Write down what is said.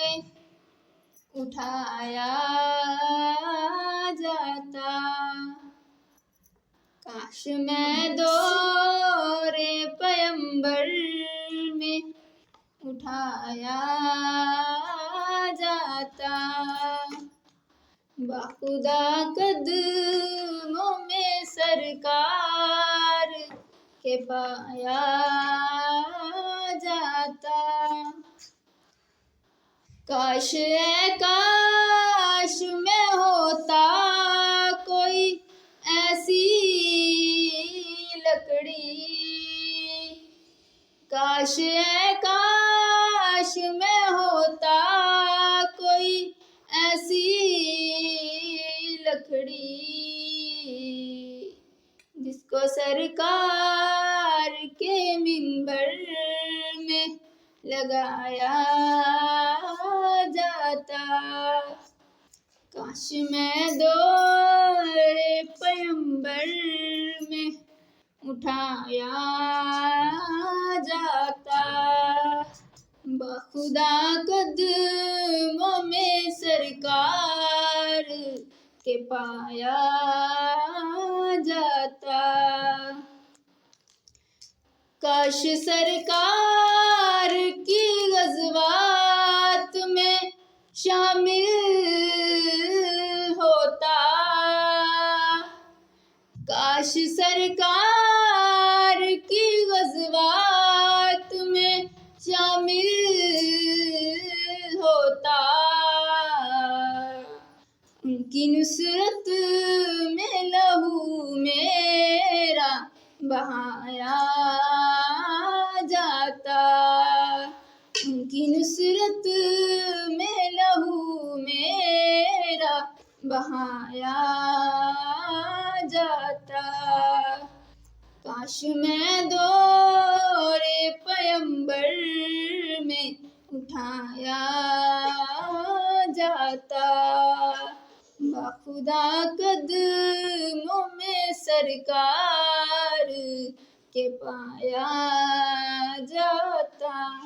में उठाया जाता। काश मैं दौरे पैगंबर में उठाया जाता। बाखुदा कदमों में सरकार के पाया जाता। काश ए काश में होता कोई ऐसी लकड़ी। काश ए काश में होता कोई ऐसी लकड़ी जिसको सरकार के मिंबर में लगाया जाता। काश मैं दौरे पैगंबर में उठाया जाता। बाखुदा कदमों में सरकार के पाया जाता। काश सरकार की ग़ज़वात में शामिल होता। काश सरकार की ग़ज़वात में शामिल होता। उनकी नुसरत में लहू मेरा बहाया जाता। उनकी नुसरत में लहू मेरा बहाया जाता। काश मैं दौरे पैगंबर में उठाया जाता। बाखुदा कदमों में सरकार के पाया जाता।